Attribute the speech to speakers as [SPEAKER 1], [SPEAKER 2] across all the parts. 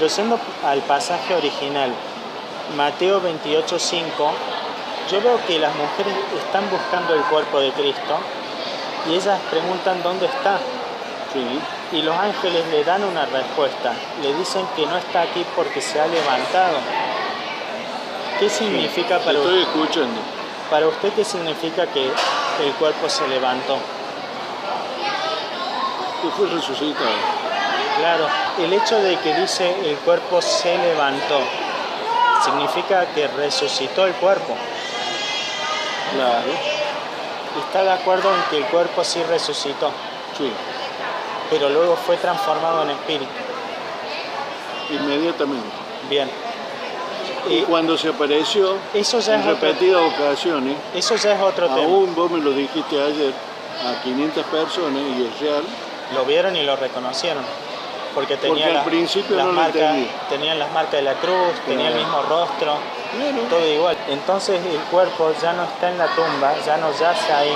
[SPEAKER 1] introduciendo al pasaje original, Mateo 28:5, yo veo que las mujeres están buscando el cuerpo de Cristo y ellas preguntan dónde está.
[SPEAKER 2] Sí.
[SPEAKER 1] Y los ángeles le dan una respuesta. Le dicen que no está aquí porque se ha levantado. ¿Qué significa
[SPEAKER 2] Te estoy escuchando.
[SPEAKER 1] para usted? ¿Qué significa que el cuerpo se levantó?
[SPEAKER 2] Que fue resucitado.
[SPEAKER 1] Claro, el hecho de que dice el cuerpo se levantó, significa que resucitó el cuerpo.
[SPEAKER 2] Claro.
[SPEAKER 1] ¿Está de acuerdo en que el cuerpo sí resucitó?
[SPEAKER 2] Sí.
[SPEAKER 1] Pero luego fue transformado en espíritu.
[SPEAKER 2] Inmediatamente.
[SPEAKER 1] Bien.
[SPEAKER 2] Y cuando se apareció
[SPEAKER 1] Eso ya
[SPEAKER 2] en
[SPEAKER 1] es otro,
[SPEAKER 2] repetidas ocasiones,
[SPEAKER 1] eso ya es otro tema.
[SPEAKER 2] aún vos me lo dijiste ayer, a 500 personas, y es real.
[SPEAKER 1] Lo vieron y lo reconocieron. Porque tenía
[SPEAKER 2] al principio no lo entendí.
[SPEAKER 1] tenían las marcas de la cruz, tenía el mismo rostro, todo igual. Entonces el cuerpo ya no está en la tumba, ya no yace ahí,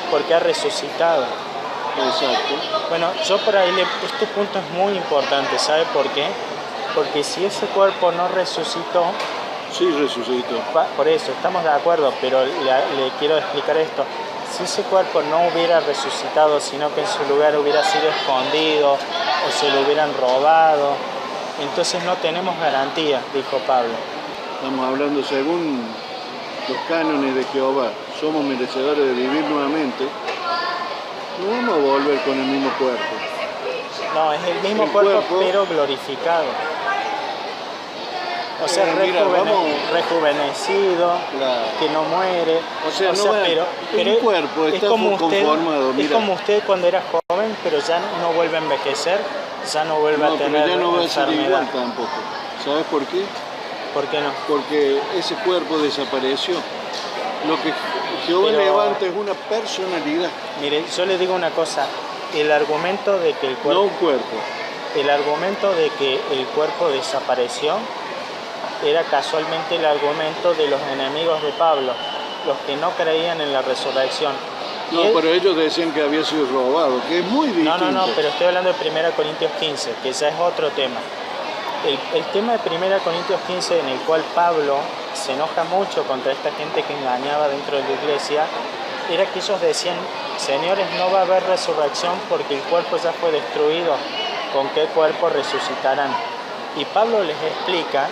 [SPEAKER 1] porque ha resucitado.
[SPEAKER 2] Exacto.
[SPEAKER 1] Bueno, yo por ahí, este punto es muy importante, ¿sabe por qué? Porque si ese cuerpo no resucitó,
[SPEAKER 2] Sí, resucitó.
[SPEAKER 1] por eso estamos de acuerdo, pero le quiero explicar esto. Si ese cuerpo no hubiera resucitado, sino que en su lugar hubiera sido escondido o se lo hubieran robado, entonces no tenemos garantía, dijo Pablo.
[SPEAKER 2] Estamos hablando según los cánones de Jehová. Somos merecedores de vivir nuevamente. No vamos a volver con el mismo cuerpo.
[SPEAKER 1] No, es el mismo cuerpo, pero glorificado. O sea, rejuvenecido,
[SPEAKER 2] Claro.
[SPEAKER 1] que no muere.
[SPEAKER 2] Pero el cuerpo está conformado.
[SPEAKER 1] Es como usted cuando era joven, pero ya no vuelve a envejecer, ya no vuelve a tener
[SPEAKER 2] pero ya no va a ser
[SPEAKER 1] enfermedad.
[SPEAKER 2] igual tampoco. ¿Sabes por qué?
[SPEAKER 1] ¿Por qué no?
[SPEAKER 2] Porque ese cuerpo desapareció. Lo que Jehová levanta es una personalidad.
[SPEAKER 1] Mire, yo le digo una cosa. El argumento de que el cuerpo...
[SPEAKER 2] No un cuerpo.
[SPEAKER 1] El argumento de que el cuerpo desapareció era casualmente el argumento de los enemigos de Pablo, los que no creían en la resurrección.
[SPEAKER 2] Pero ellos decían que había sido robado, que es muy distinto.
[SPEAKER 1] No, pero estoy hablando de 1 Corintios 15, que ya es otro tema. El tema de 1 Corintios 15, en el cual Pablo se enoja mucho contra esta gente que engañaba dentro de la iglesia, era que ellos decían, señores, no va a haber resurrección porque el cuerpo ya fue destruido, ¿con qué cuerpo resucitarán? Y Pablo les explica,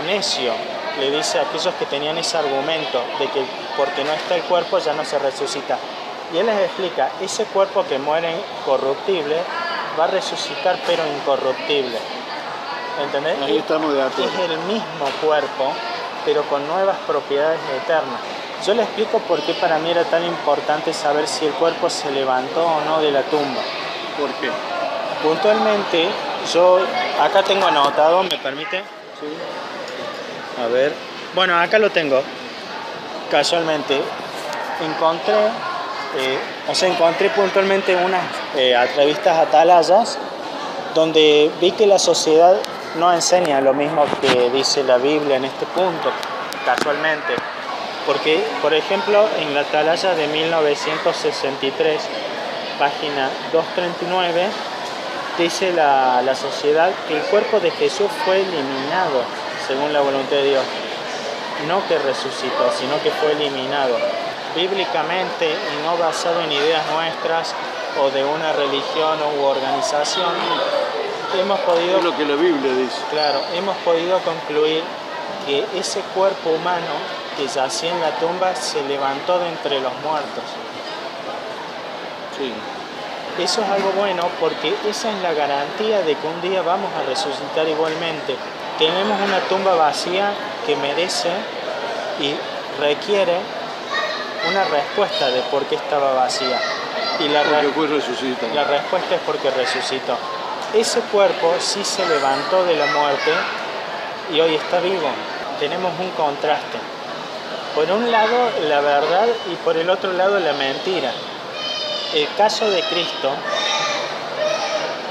[SPEAKER 1] necio, le dice a aquellos que tenían ese argumento de que porque no está el cuerpo ya no se resucita. Y él les explica, ese cuerpo que muere corruptible va a resucitar pero incorruptible. ¿Entendés?
[SPEAKER 2] Ahí estamos de acuerdo.
[SPEAKER 1] Es el mismo cuerpo, pero con nuevas propiedades eternas. Yo le explico por qué para mí era tan importante saber si el cuerpo se levantó o no de la tumba.
[SPEAKER 2] ¿Por qué?
[SPEAKER 1] Puntualmente, yo acá tengo anotado, ¿me permite?
[SPEAKER 2] Sí.
[SPEAKER 1] A ver. Bueno, acá lo tengo. Casualmente encontré puntualmente unas revistas atalayas donde vi que la sociedad no enseña lo mismo que dice la Biblia en este punto, casualmente. Porque, por ejemplo, en la atalaya de 1963, página 239, dice la sociedad que el cuerpo de Jesús fue eliminado según la voluntad de Dios. No que resucitó, sino que fue eliminado. Bíblicamente, y no basado en ideas nuestras o de una religión u organización, hemos podido...
[SPEAKER 2] Es lo que la Biblia dice.
[SPEAKER 1] Claro, hemos podido concluir que ese cuerpo humano que yacía en la tumba se levantó de entre los muertos.
[SPEAKER 2] Sí.
[SPEAKER 1] Eso es algo bueno porque esa es la garantía de que un día vamos a resucitar igualmente. Tenemos una tumba vacía que merece y requiere una respuesta de por qué estaba vacía. Y
[SPEAKER 2] porque fue resucitado.
[SPEAKER 1] La respuesta es porque resucitó. Ese cuerpo sí se levantó de la muerte y hoy está vivo. Tenemos un contraste. Por un lado la verdad y por el otro lado la mentira. El caso de Cristo,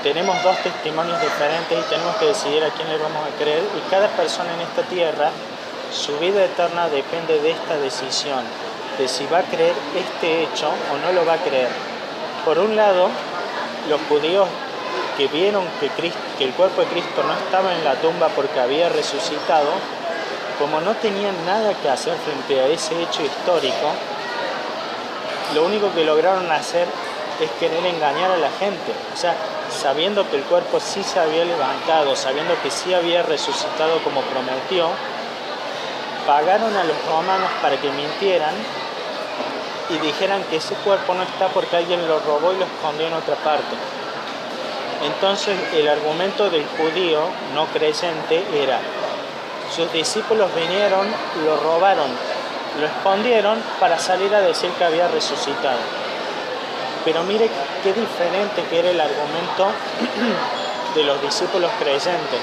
[SPEAKER 1] tenemos dos testimonios diferentes y tenemos que decidir a quién le vamos a creer, y cada persona en esta tierra, su vida eterna depende de esta decisión, de si va a creer este hecho o no lo va a creer. Por un lado, los judíos que vieron que el cuerpo de Cristo no estaba en la tumba porque había resucitado, como no tenían nada que hacer frente a ese hecho histórico, lo único que lograron hacer es querer engañar a la gente. O sea, sabiendo que el cuerpo sí se había levantado, sabiendo que sí había resucitado como prometió, pagaron a los romanos para que mintieran y dijeran que ese cuerpo no está porque alguien lo robó y lo escondió en otra parte. Entonces el argumento del judío no creyente era: sus discípulos vinieron, lo robaron, lo escondieron para salir a decir que había resucitado. Pero mire qué diferente que era el argumento de los discípulos creyentes.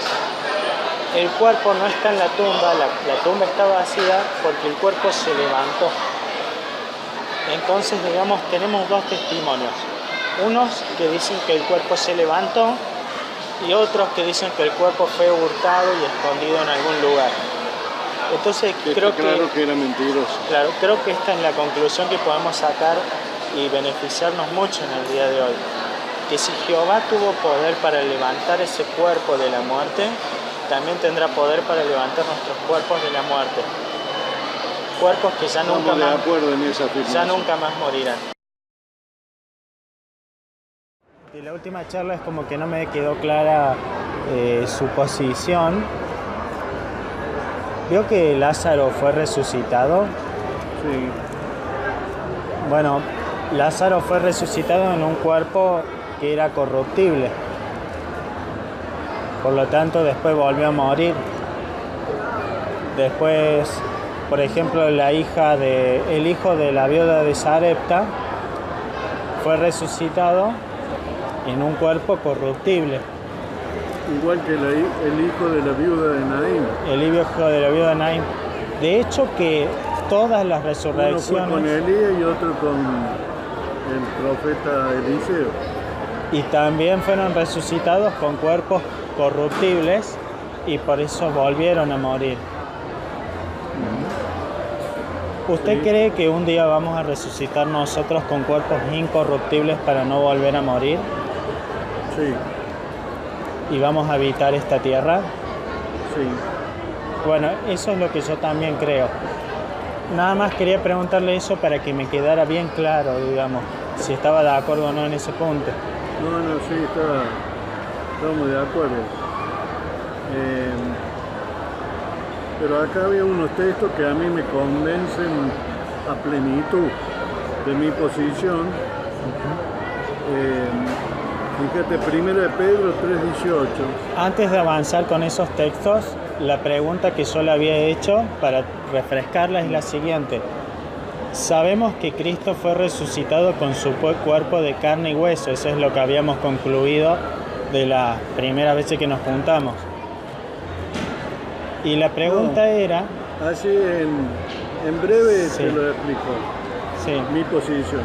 [SPEAKER 1] El cuerpo no está en la tumba, la tumba está vacía porque el cuerpo se levantó. Entonces, digamos, tenemos dos testimonios. Unos que dicen que el cuerpo se levantó y otros que dicen que el cuerpo fue hurtado y escondido en algún lugar. Entonces, creo
[SPEAKER 2] que era mentiroso.
[SPEAKER 1] Claro, creo que esta es la conclusión que podemos sacar y beneficiarnos mucho en el día de hoy. Que si Jehová tuvo poder para levantar ese cuerpo de la muerte, también tendrá poder para levantar nuestros cuerpos de la muerte. Cuerpos que ya nunca más morirán. En la última charla es como que no me quedó clara su posición. ¿Vio que Lázaro fue resucitado?
[SPEAKER 2] Sí.
[SPEAKER 1] Bueno, Lázaro fue resucitado en un cuerpo que era corruptible. Por lo tanto, después volvió a morir. Después, por ejemplo, el hijo de la viuda de Sarepta fue resucitado en un cuerpo corruptible.
[SPEAKER 2] Igual que el hijo de la viuda de Naín.
[SPEAKER 1] El hijo de la viuda de Naín. De hecho, que todas las resurrecciones...
[SPEAKER 2] Uno fue con Elías y otro con el profeta Eliseo.
[SPEAKER 1] Y también fueron resucitados con cuerpos corruptibles y por eso volvieron a morir. ¿Usted cree que un día vamos a resucitar nosotros con cuerpos incorruptibles para no volver a morir?
[SPEAKER 2] Sí.
[SPEAKER 1] ¿Y vamos a habitar esta tierra?
[SPEAKER 2] Sí.
[SPEAKER 1] Bueno, eso es lo que yo también creo. Nada más quería preguntarle eso para que me quedara bien claro, digamos, si estaba de acuerdo o no en ese punto.
[SPEAKER 2] No, sí, estamos de acuerdo. Pero acá había unos textos que a mí me convencen a plenitud de mi posición. Fíjate, 1 de Pedro 3:18.
[SPEAKER 1] Antes de avanzar con esos textos, la pregunta que yo le había hecho para refrescarla es la siguiente. Sabemos que Cristo fue resucitado con su cuerpo de carne y hueso. Eso es lo que habíamos concluido de la primera vez que nos juntamos. Y la pregunta era...
[SPEAKER 2] Así en breve
[SPEAKER 1] sí.
[SPEAKER 2] Te lo explico.
[SPEAKER 1] Sí.
[SPEAKER 2] Mi posición.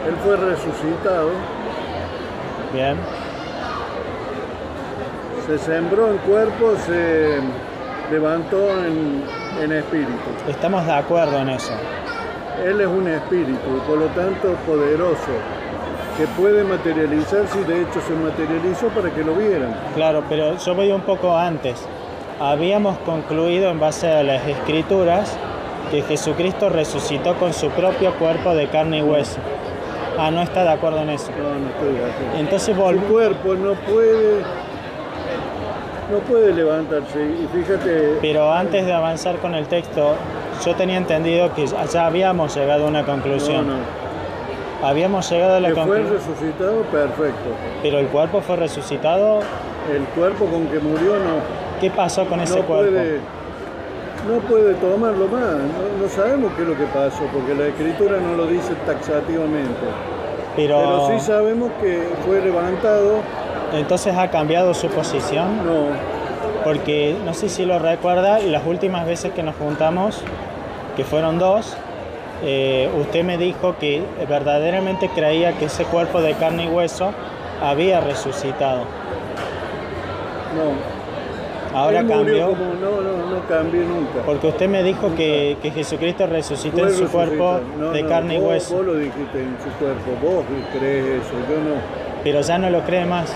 [SPEAKER 2] Él fue resucitado.
[SPEAKER 1] Bien.
[SPEAKER 2] Se sembró en cuerpo, se levantó en espíritu.
[SPEAKER 1] Estamos de acuerdo en eso.
[SPEAKER 2] Él es un espíritu, por lo tanto poderoso, que puede materializarse y de hecho se materializó para que lo vieran.
[SPEAKER 1] Claro, pero yo voy un poco antes. Habíamos concluido en base a las Escrituras que Jesucristo resucitó con su propio cuerpo de carne y hueso. Ah, ¿no está de acuerdo en eso?
[SPEAKER 2] No estoy de acuerdo.
[SPEAKER 1] Entonces
[SPEAKER 2] su cuerpo no puede levantarse, y fíjate...
[SPEAKER 1] Pero antes de avanzar con el texto, yo tenía entendido que ya habíamos llegado a una conclusión.
[SPEAKER 2] No.
[SPEAKER 1] Habíamos llegado a la conclusión.
[SPEAKER 2] Fue resucitado, perfecto.
[SPEAKER 1] Pero el cuerpo fue resucitado.
[SPEAKER 2] El cuerpo con que murió no.
[SPEAKER 1] ¿Qué pasó con ese cuerpo?
[SPEAKER 2] No puede tomarlo más. No sabemos qué es lo que pasó, porque la Escritura no lo dice taxativamente. Pero sí sabemos que fue levantado.
[SPEAKER 1] ¿Entonces ha cambiado su posición?
[SPEAKER 2] No.
[SPEAKER 1] Porque no sé si lo recuerda, las últimas veces que nos juntamos, que fueron 2, usted me dijo que verdaderamente creía que ese cuerpo de carne y hueso había resucitado.
[SPEAKER 2] No.
[SPEAKER 1] Ahora cambió.
[SPEAKER 2] No cambió nunca.
[SPEAKER 1] Porque usted me dijo que Jesucristo resucitó en su cuerpo de carne y hueso.
[SPEAKER 2] Vos lo dijiste en su cuerpo, vos crees eso, yo no.
[SPEAKER 1] Pero ya no lo cree más.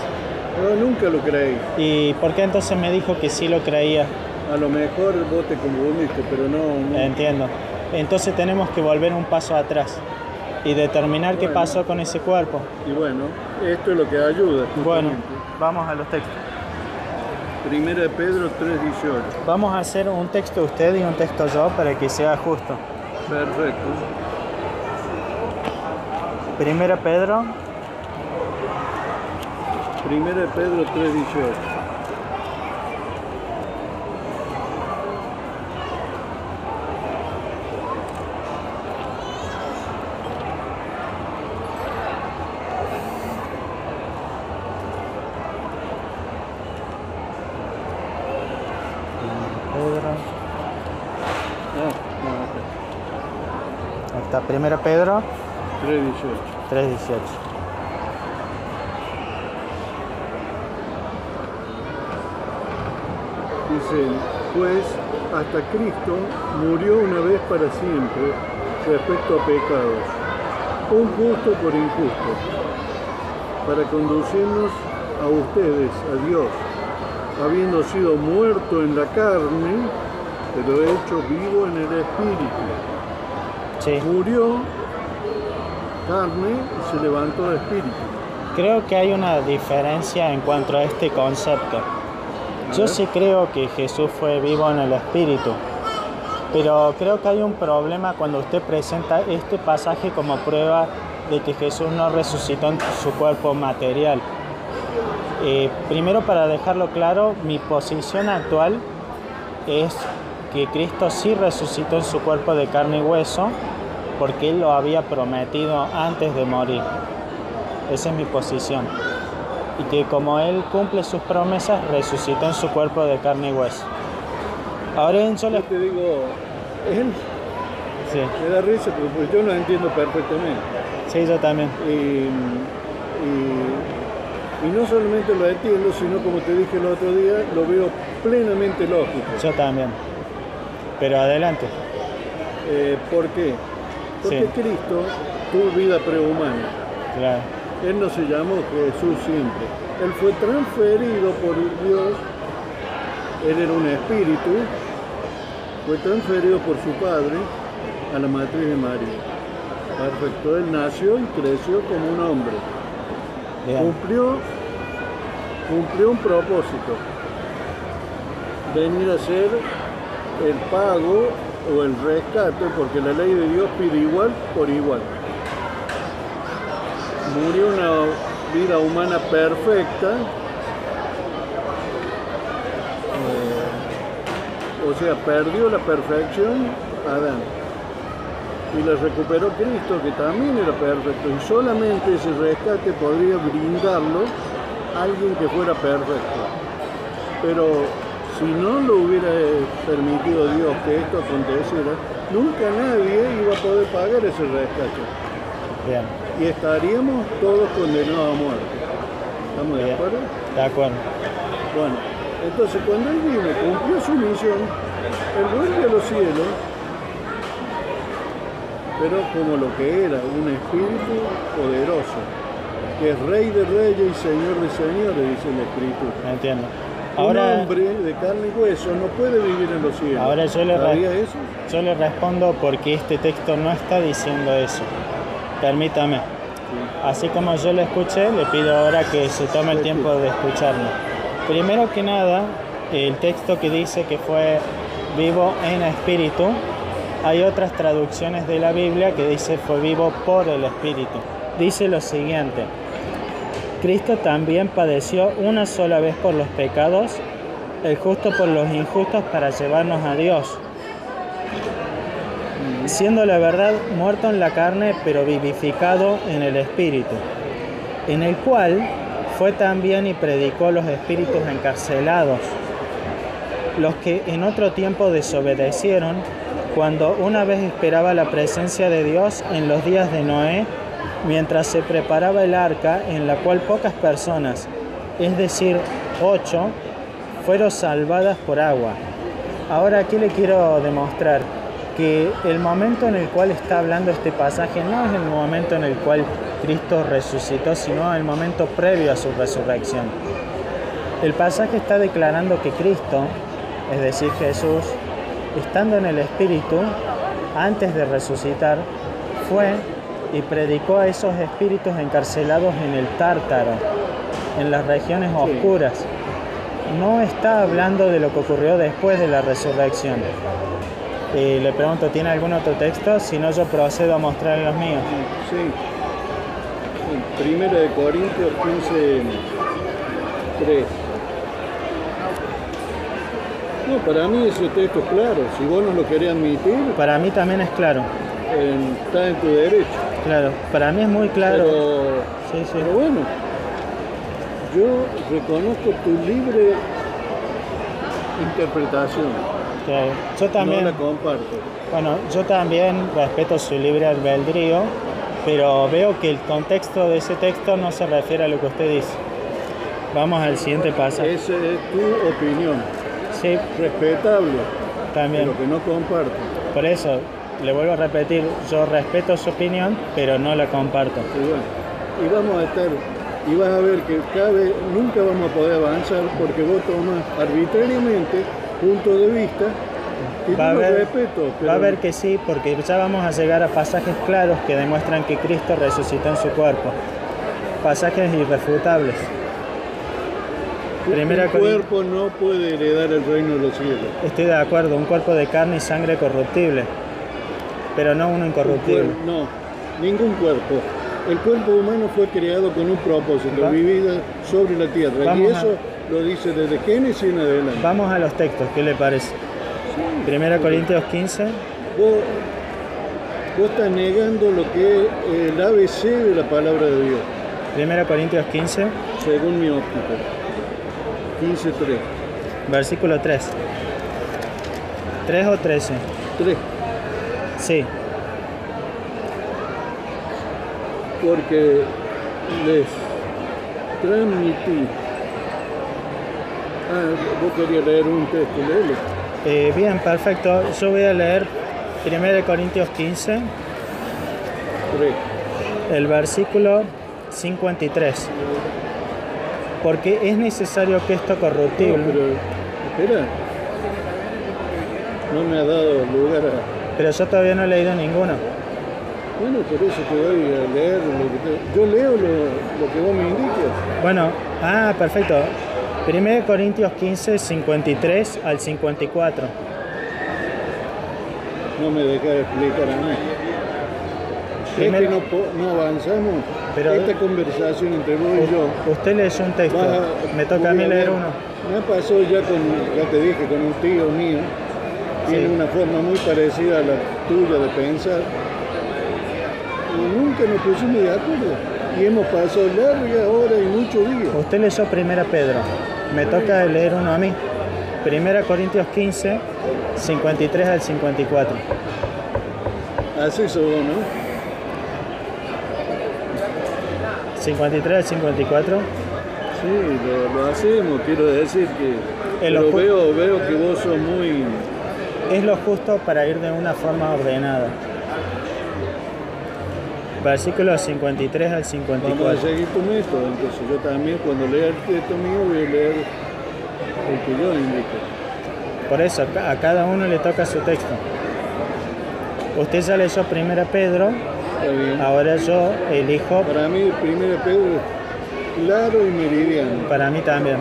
[SPEAKER 2] No, nunca lo creí.
[SPEAKER 1] ¿Y por qué entonces me dijo que sí lo creía?
[SPEAKER 2] A lo mejor vos te confundiste, pero no.
[SPEAKER 1] Entiendo. Entonces tenemos que volver un paso atrás y determinar qué pasó con ese cuerpo.
[SPEAKER 2] Y bueno, esto es lo que ayuda.
[SPEAKER 1] Bueno, vamos a los textos.
[SPEAKER 2] Primera de Pedro 3:18.
[SPEAKER 1] Vamos a hacer un texto usted y un texto yo para que sea justo.
[SPEAKER 2] Perfecto.
[SPEAKER 1] Primera Pedro.
[SPEAKER 2] Primera de Pedro 3:18.
[SPEAKER 1] Está Primera Pedro
[SPEAKER 2] 3:18. Dice, pues hasta Cristo murió una vez para siempre respecto a pecados, un justo por injusto, para conducirnos a ustedes, a Dios, habiendo sido muerto en la carne, pero hecho vivo en el espíritu.
[SPEAKER 1] Sí.
[SPEAKER 2] Murió carne y se levantó de espíritu.
[SPEAKER 1] Creo que hay una diferencia en cuanto a este concepto. Yo sí creo que Jesús fue vivo en el espíritu, pero creo que hay un problema cuando usted presenta este pasaje como prueba de que Jesús no resucitó en su cuerpo material. Primero, para dejarlo claro, mi posición actual es que Cristo sí resucitó en su cuerpo de carne y hueso, porque Él lo había prometido antes de morir. Esa es mi posición. Y que como Él cumple sus promesas, resucitó en su cuerpo de carne y hueso. Ahora yo
[SPEAKER 2] te digo, él
[SPEAKER 1] sí.
[SPEAKER 2] Me da risa porque pues, yo lo entiendo perfectamente.
[SPEAKER 1] Sí, yo también.
[SPEAKER 2] Y no solamente lo entiendo, sino como te dije el otro día, lo veo plenamente lógico.
[SPEAKER 1] Yo también. Pero adelante.
[SPEAKER 2] ¿Por qué? Porque sí. Cristo tuvo vida prehumana.
[SPEAKER 1] Claro.
[SPEAKER 2] Él no se llamó Jesús siempre. Él fue transferido por Dios. Él era un espíritu. Fue transferido por su padre a la matriz de María. Perfecto. Él nació y creció como un hombre. Cumplió un propósito. Venir a ser el pago o el rescate, porque la ley de Dios pide igual por igual. Murió una vida humana perfecta, o sea, perdió la perfección Adán y la recuperó Cristo, que también era perfecto, y solamente ese rescate podría brindarlo a alguien que fuera perfecto. Pero si no lo hubiera permitido Dios que esto aconteciera, nunca nadie iba a poder pagar ese rescate.
[SPEAKER 1] Bien.
[SPEAKER 2] Y estaríamos todos condenados a muerte. ¿Estamos de acuerdo?
[SPEAKER 1] De acuerdo.
[SPEAKER 2] Bueno, entonces cuando Él vino, cumplió su misión, Él vuelve a los cielos, pero como lo que era, un espíritu poderoso, que es Rey de Reyes y Señor de Señores, dice la Escritura.
[SPEAKER 1] Entiendo.
[SPEAKER 2] Un hombre de carne y hueso no puede vivir en los cielos.
[SPEAKER 1] Ahora
[SPEAKER 2] ¿Sabía eso?
[SPEAKER 1] Yo le respondo porque este texto no está diciendo eso. Permítame. Sí. Así como yo lo escuché, le pido ahora que se tome el tiempo de escucharlo. Primero que nada, el texto que dice que fue vivo en espíritu, hay otras traducciones de la Biblia que dice fue vivo por el espíritu. Dice lo siguiente: Cristo también padeció una sola vez por los pecados, el justo por los injustos, para llevarnos a Dios, siendo la verdad muerto en la carne, pero vivificado en el espíritu, en el cual fue también y predicó los espíritus encarcelados, los que en otro tiempo desobedecieron, cuando una vez esperaba la presencia de Dios en los días de Noé, mientras se preparaba el arca, en la cual pocas personas, es decir, 8, fueron salvadas por agua. Ahora aquí le quiero demostrar que el momento en el cual está hablando este pasaje no es el momento en el cual Cristo resucitó, sino el momento previo a su resurrección. El pasaje está declarando que Cristo, es decir, Jesús, estando en el Espíritu, antes de resucitar, fue y predicó a esos espíritus encarcelados en el Tártaro, en las regiones oscuras. No está hablando de lo que ocurrió después de la resurrección. Le pregunto, ¿tiene algún otro texto? Si no, yo procedo a mostrar los míos.
[SPEAKER 2] Sí. Primera de Corintios 15, 3. No, para mí ese texto es claro. Si vos no lo querés admitir,
[SPEAKER 1] Para mí también es claro.
[SPEAKER 2] está en tu derecho.
[SPEAKER 1] Claro, para mí es muy claro.
[SPEAKER 2] Pero bueno, yo reconozco tu libre interpretación.
[SPEAKER 1] Claro. Yo también,
[SPEAKER 2] no la comparto.
[SPEAKER 1] bueno, yo también respeto su libre albedrío, pero veo que el contexto de ese texto no se refiere a lo que usted dice. Vamos al siguiente pasaje.
[SPEAKER 2] Esa es tu opinión.
[SPEAKER 1] Sí,
[SPEAKER 2] Respetable,
[SPEAKER 1] también.
[SPEAKER 2] pero que no comparto.
[SPEAKER 1] Por eso, le vuelvo a repetir, yo respeto su opinión, pero no la comparto.
[SPEAKER 2] Y bueno, y vamos a estar, y vas a ver que nunca vamos a poder avanzar porque vos tomás arbitrariamente puntos de vista y
[SPEAKER 1] Va a
[SPEAKER 2] yo
[SPEAKER 1] ver-
[SPEAKER 2] lo respeto. Pero
[SPEAKER 1] Va a ver que sí, porque ya vamos a llegar a pasajes claros que demuestran que Cristo resucitó en su cuerpo. Pasajes irrefutables. Primera
[SPEAKER 2] el
[SPEAKER 1] Corin-
[SPEAKER 2] cuerpo no puede heredar el reino de los cielos.
[SPEAKER 1] Estoy de acuerdo, un cuerpo de carne y sangre corruptible, pero no uno incorruptible.
[SPEAKER 2] No, ningún cuerpo. El cuerpo humano fue creado con un propósito,
[SPEAKER 1] Va-
[SPEAKER 2] vivir sobre la tierra. Y
[SPEAKER 1] Vamos a-
[SPEAKER 2] eso lo dice desde Génesis en adelante.
[SPEAKER 1] Vamos a los textos, ¿qué le parece?
[SPEAKER 2] Sí,
[SPEAKER 1] Primera Corintios 15,
[SPEAKER 2] vos estás negando lo que es el ABC de la palabra de Dios,
[SPEAKER 1] Primera Corintios 15,
[SPEAKER 2] según mi óptica. 15:3.
[SPEAKER 1] versículo 3. ¿3 o 13?
[SPEAKER 2] 3.
[SPEAKER 1] Sí.
[SPEAKER 2] Porque les transmití. Vos querías leer un texto, léelo.
[SPEAKER 1] Bien, perfecto. Yo voy a leer 1 Corintios 15,
[SPEAKER 2] 3.
[SPEAKER 1] el versículo 53. Porque es necesario que esto corruptible...
[SPEAKER 2] No, pero, espera. No me ha dado lugar a...
[SPEAKER 1] Pero yo todavía no he leído ninguno.
[SPEAKER 2] Bueno, por eso te doy a leer yo leo lo que vos me indicas.
[SPEAKER 1] Bueno, perfecto. 1 Corintios 15, 53 al 54.
[SPEAKER 2] No me dejas explicar a mí. ¿Crees que
[SPEAKER 1] Primero-
[SPEAKER 2] no avanzamos?
[SPEAKER 1] Pero-
[SPEAKER 2] Esta conversación entre vos y yo...
[SPEAKER 1] Usted leyó un texto. Me toca a mí leer uno.
[SPEAKER 2] Me pasó ya ya te dije, con un tío mío. Tiene
[SPEAKER 1] Sí.
[SPEAKER 2] una forma muy parecida a la tuya de pensar. Y nunca nos pusimos de acuerdo. Y hemos pasado largas horas y muchos días.
[SPEAKER 1] Usted leyó 1 Pedro. Me toca leer uno a mí. 1 Corintios 15, 53 al 54.
[SPEAKER 2] Así sos vos, ¿no?
[SPEAKER 1] 53 al 54.
[SPEAKER 2] Sí, lo hacemos. Quiero decir que...
[SPEAKER 1] El
[SPEAKER 2] Pero
[SPEAKER 1] ojo-
[SPEAKER 2] veo que vos sos muy...
[SPEAKER 1] Es lo justo para ir de una forma ordenada. Versículos 53 al
[SPEAKER 2] Vamos a
[SPEAKER 1] 54.
[SPEAKER 2] seguir tu método. Entonces yo también cuando lea el texto mío voy a leer el que yo indico.
[SPEAKER 1] Por eso, a cada uno le toca su texto. Usted ya leyó 1 Pedro,
[SPEAKER 2] Está bien.
[SPEAKER 1] ahora yo elijo,
[SPEAKER 2] Para mí, 1 Pedro es claro y meridiano.
[SPEAKER 1] para mí también.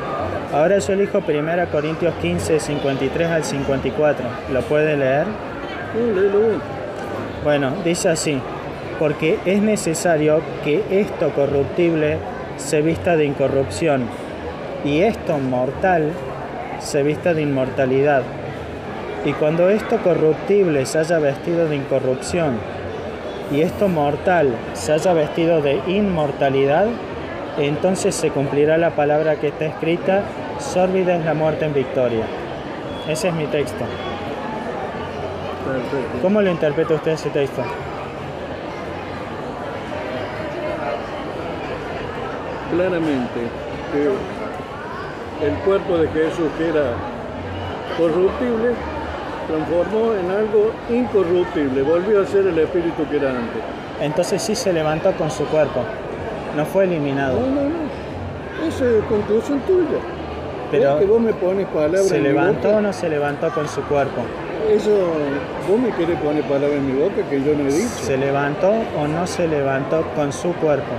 [SPEAKER 1] Ahora yo elijo 1 Corintios 15, 53 al 54. ¿Lo puede leer?
[SPEAKER 2] No, léelo vos.
[SPEAKER 1] Bueno, dice así: porque es necesario que esto corruptible se vista de incorrupción y esto mortal se vista de inmortalidad. Y cuando esto corruptible se haya vestido de incorrupción y esto mortal se haya vestido de inmortalidad, entonces se cumplirá la palabra que está escrita: sórbida es la muerte en victoria. Ese es mi texto.
[SPEAKER 2] Perfecto.
[SPEAKER 1] ¿Cómo lo interpreta usted ese texto?
[SPEAKER 2] Claramente que el cuerpo de Jesús, que era corruptible, transformó en algo incorruptible. Volvió a ser el espíritu que era antes.
[SPEAKER 1] Entonces sí se levantó con su cuerpo, no fue eliminado.
[SPEAKER 2] No. Esa es conclusión tuya.
[SPEAKER 1] Pero
[SPEAKER 2] es que vos me pones palabras
[SPEAKER 1] ¿se
[SPEAKER 2] en mi
[SPEAKER 1] levantó
[SPEAKER 2] boca.
[SPEAKER 1] o no se levantó con su cuerpo?
[SPEAKER 2] Eso, vos me querés poner palabras en mi boca que yo no he dicho.
[SPEAKER 1] ¿Se levantó o no se levantó con su cuerpo?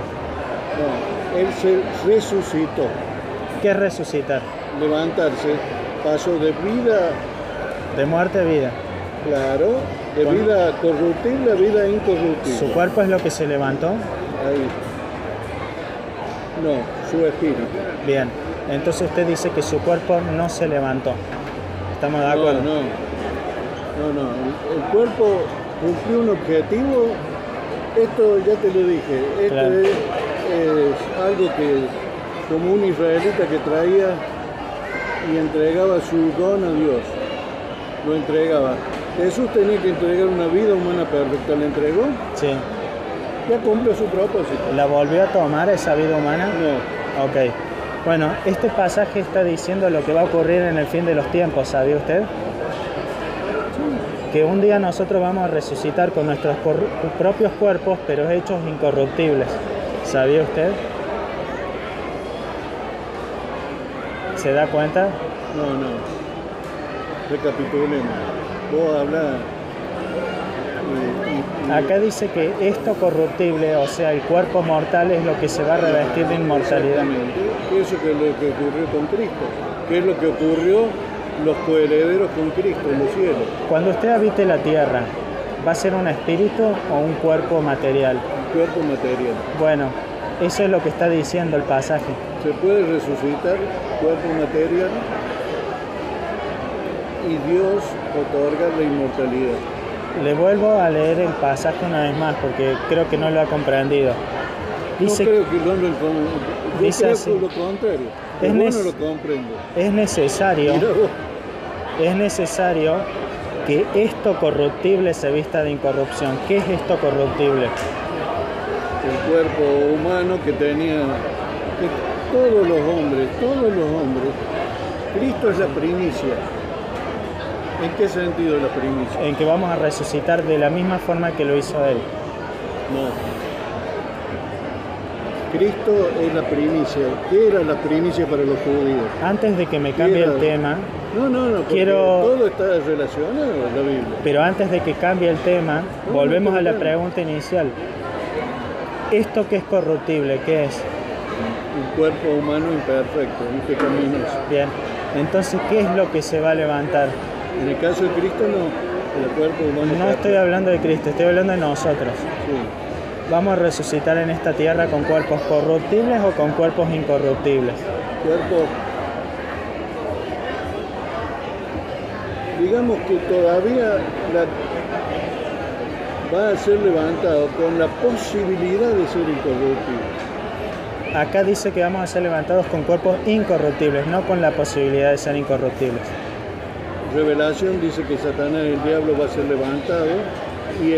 [SPEAKER 2] No, él se resucitó.
[SPEAKER 1] ¿Qué es resucitar?
[SPEAKER 2] Levantarse, pasó de vida,
[SPEAKER 1] De muerte a vida.
[SPEAKER 2] claro, de
[SPEAKER 1] Con-
[SPEAKER 2] vida corruptible a vida incorruptible.
[SPEAKER 1] ¿Su cuerpo es lo que se levantó?
[SPEAKER 2] Ahí. No, su espíritu.
[SPEAKER 1] Bien. Entonces usted dice que su cuerpo no se levantó. ¿Estamos de acuerdo?
[SPEAKER 2] No. El cuerpo cumplió un objetivo. Esto ya te lo dije. Esto
[SPEAKER 1] Claro.
[SPEAKER 2] es algo que, como un israelita que traía y entregaba su don a Dios, lo entregaba. Jesús tenía que entregar una vida humana perfecta. ¿La entregó?
[SPEAKER 1] Sí.
[SPEAKER 2] Ya cumplió su propósito.
[SPEAKER 1] ¿La volvió a tomar esa vida humana?
[SPEAKER 2] No.
[SPEAKER 1] Ok. Bueno, este pasaje está diciendo lo que va a ocurrir en el fin de los tiempos, ¿sabía usted? Que un día nosotros vamos a resucitar con nuestros propios cuerpos, pero hechos incorruptibles. ¿Sabía usted? ¿Se da cuenta?
[SPEAKER 2] No. Recapitulemos. Vos hablás.
[SPEAKER 1] Acá dice que esto corruptible, o sea, el cuerpo mortal, es lo que se va a revestir de inmortalidad.
[SPEAKER 2] Exactamente. Eso que es lo que ocurrió con Cristo. ¿Qué es lo que ocurrió los coherederos con Cristo en los cielos?
[SPEAKER 1] Cuando usted habite la tierra, ¿va a ser un espíritu o un cuerpo material?
[SPEAKER 2] El cuerpo material.
[SPEAKER 1] Bueno, eso es lo que está diciendo el pasaje.
[SPEAKER 2] Se puede resucitar cuerpo material y Dios otorga la inmortalidad.
[SPEAKER 1] Le vuelvo a leer el pasaje una vez más porque creo que no lo ha comprendido. Dice,
[SPEAKER 2] No creo que no lo yo
[SPEAKER 1] dice
[SPEAKER 2] creo
[SPEAKER 1] así.
[SPEAKER 2] que lo contrario.
[SPEAKER 1] Es
[SPEAKER 2] Vos
[SPEAKER 1] nes-
[SPEAKER 2] no lo comprendo.
[SPEAKER 1] es necesario,
[SPEAKER 2] Mira vos.
[SPEAKER 1] es necesario que esto corruptible se vista de incorrupción. ¿Qué es esto corruptible?
[SPEAKER 2] El cuerpo humano que tenía que todos los hombres, Cristo es la primicia. ¿En qué sentido la primicia?
[SPEAKER 1] En que vamos a resucitar de la misma forma que lo hizo Él.
[SPEAKER 2] No. Cristo es la primicia. ¿Qué era la primicia para los judíos?
[SPEAKER 1] Antes de que me cambie el tema,
[SPEAKER 2] No, porque
[SPEAKER 1] Quiero-
[SPEAKER 2] todo está relacionado a la Biblia.
[SPEAKER 1] pero antes de que cambie el tema, volvemos a la pregunta inicial. ¿Esto que es corruptible, qué es?
[SPEAKER 2] Un cuerpo humano imperfecto, y pecaminoso.
[SPEAKER 1] Bien, entonces, ¿qué es lo que se va a levantar?
[SPEAKER 2] En el caso de Cristo no, el cuerpo humano
[SPEAKER 1] No estoy hablando de Cristo, estoy hablando de nosotros.
[SPEAKER 2] Sí.
[SPEAKER 1] ¿Vamos a resucitar en esta tierra con cuerpos corruptibles o con cuerpos incorruptibles?
[SPEAKER 2] Cuerpo, digamos que todavía va a ser levantado con la posibilidad de ser incorruptible.
[SPEAKER 1] Acá dice que vamos a ser levantados con cuerpos incorruptibles, no con la posibilidad de ser incorruptibles.
[SPEAKER 2] Revelación dice que Satanás, el diablo, va a ser levantado y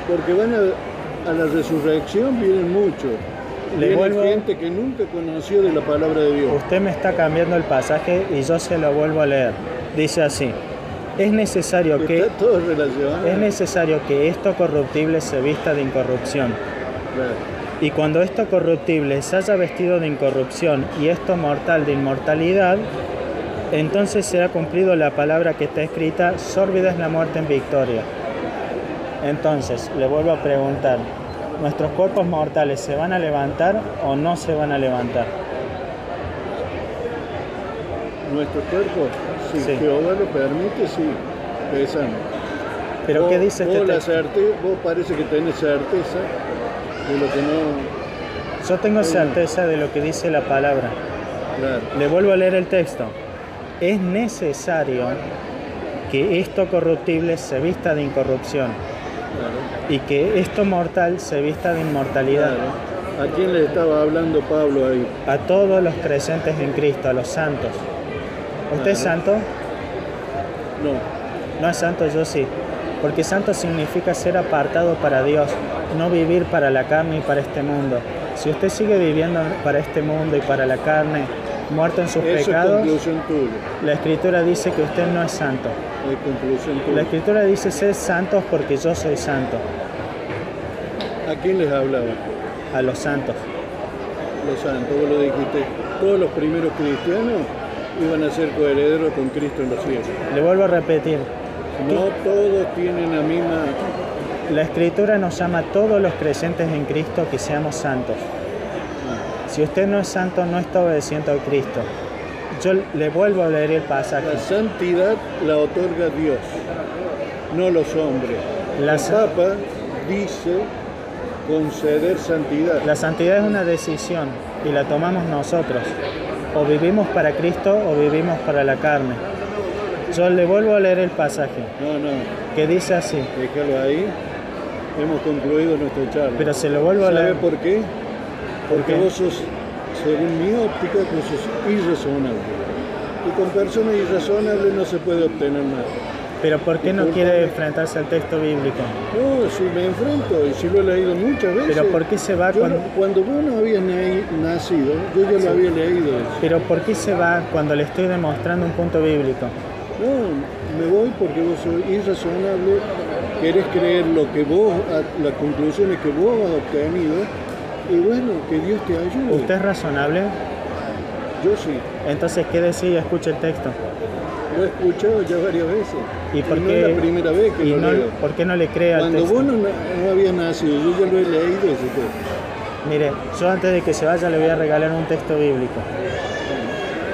[SPEAKER 2] porque van a la resurrección vienen muchos. Viene gente que nunca conoció de la palabra de Dios.
[SPEAKER 1] Usted me está cambiando el pasaje y yo se lo vuelvo a leer. Dice así: es necesario
[SPEAKER 2] Está todo relacionado.
[SPEAKER 1] que esto corruptible se vista de incorrupción.
[SPEAKER 2] Claro.
[SPEAKER 1] Y cuando esto corruptible se haya vestido de incorrupción y esto mortal de inmortalidad, entonces será cumplido la palabra que está escrita: sórbida es la muerte en victoria. Entonces, le vuelvo a preguntar, ¿nuestros cuerpos mortales se van a levantar o no se van a levantar?
[SPEAKER 2] Nuestro cuerpo, si
[SPEAKER 1] Sí.
[SPEAKER 2] Jehová lo permite, sí, pesan.
[SPEAKER 1] ¿Pero qué dice este texto?
[SPEAKER 2] Vos parece que tenés certeza de lo que no...
[SPEAKER 1] Yo tengo certeza de lo que dice la palabra.
[SPEAKER 2] Claro.
[SPEAKER 1] Le vuelvo a leer el texto. Es necesario que esto corruptible se vista de incorrupción
[SPEAKER 2] Claro.
[SPEAKER 1] y que esto mortal se vista de inmortalidad.
[SPEAKER 2] Claro. ¿A quién le estaba hablando Pablo ahí?
[SPEAKER 1] A todos los creyentes en Cristo, a los santos. ¿Usted es santo?
[SPEAKER 2] No.
[SPEAKER 1] No es santo, yo sí. Porque santo significa ser apartado para Dios, no vivir para la carne y para este mundo. Si usted sigue viviendo para este mundo y para la carne, muerto en sus
[SPEAKER 2] Eso
[SPEAKER 1] pecados,
[SPEAKER 2] es conclusión tuya.
[SPEAKER 1] la Escritura dice que usted no es santo.
[SPEAKER 2] Es conclusión
[SPEAKER 1] La
[SPEAKER 2] tuya.
[SPEAKER 1] Escritura dice: sed santos porque yo soy santo.
[SPEAKER 2] ¿A quién les hablaba?
[SPEAKER 1] A los santos.
[SPEAKER 2] Los santos, vos lo dijiste. Todos los primeros cristianos iban a ser coherederos con Cristo en los cielos.
[SPEAKER 1] Le vuelvo a repetir.
[SPEAKER 2] No todos tienen la misma...
[SPEAKER 1] La Escritura nos llama a todos los creyentes en Cristo que seamos santos. Si usted no es santo, no está obedeciendo a Cristo. Yo le vuelvo a leer el pasaje.
[SPEAKER 2] La santidad la otorga Dios, no los hombres. El Papa dice conceder santidad.
[SPEAKER 1] La santidad es una decisión y la tomamos nosotros. O vivimos para Cristo o vivimos para la carne. Yo le vuelvo a leer el pasaje.
[SPEAKER 2] No.
[SPEAKER 1] Que dice así.
[SPEAKER 2] Déjalo ahí. Hemos concluido nuestra charla.
[SPEAKER 1] Pero se lo vuelvo a leer.
[SPEAKER 2] ¿Sabe por qué? Porque vos sos, según mi óptica, vos sos irrazonable. Y con personas irrazonables no se puede obtener nada.
[SPEAKER 1] Pero ¿por qué no quiere enfrentarse al texto bíblico?
[SPEAKER 2] No, si me enfrento y si lo he leído muchas veces.
[SPEAKER 1] Pero ¿por qué se va
[SPEAKER 2] cuando vos no habías nacido, yo ya lo había leído eso.
[SPEAKER 1] Pero ¿por qué se va cuando le estoy demostrando un punto bíblico?
[SPEAKER 2] No, me voy porque vos sos irrazonable, querés creer lo que vos, las conclusiones que vos has obtenido, y bueno, que Dios te ayude.
[SPEAKER 1] ¿Usted es razonable?
[SPEAKER 2] Yo sí.
[SPEAKER 1] Entonces, ¿qué decía? Escucha el texto.
[SPEAKER 2] Lo he escuchado ya varias veces.
[SPEAKER 1] ¿Y por qué?
[SPEAKER 2] No es la primera vez que lo leo.
[SPEAKER 1] ¿Por qué no le cree al texto?
[SPEAKER 2] Cuando vos no habías nacido, yo ya lo he leído ese texto.
[SPEAKER 1] Mire, yo antes de que se vaya le voy a regalar un texto bíblico.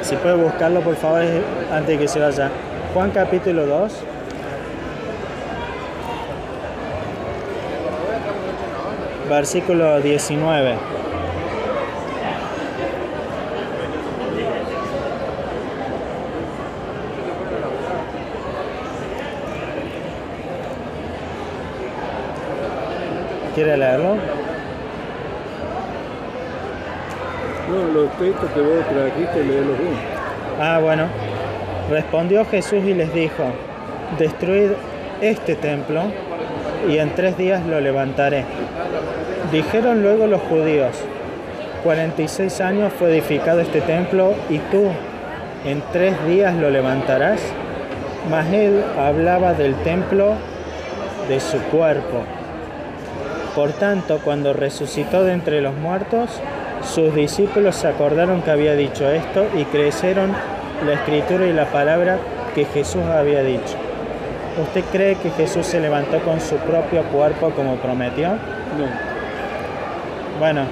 [SPEAKER 1] Si puede buscarlo, por favor, antes de que se vaya. Juan capítulo 2. Versículo 19. ¿Quiere leerlo?
[SPEAKER 2] No, los textos que vos trajiste, léelos vos.
[SPEAKER 1] Ah, bueno. Respondió Jesús y les dijo: destruid este templo y en 3 días lo levantaré. Dijeron luego los judíos: 46 años fue edificado este templo y tú en 3 días lo levantarás. Mas él hablaba del templo de su cuerpo. Por tanto, cuando resucitó de entre los muertos, sus discípulos se acordaron que había dicho esto y creyeron la escritura y la palabra que Jesús había dicho. ¿Usted cree que Jesús se levantó con su propio cuerpo como prometió?
[SPEAKER 2] No.
[SPEAKER 1] Bueno,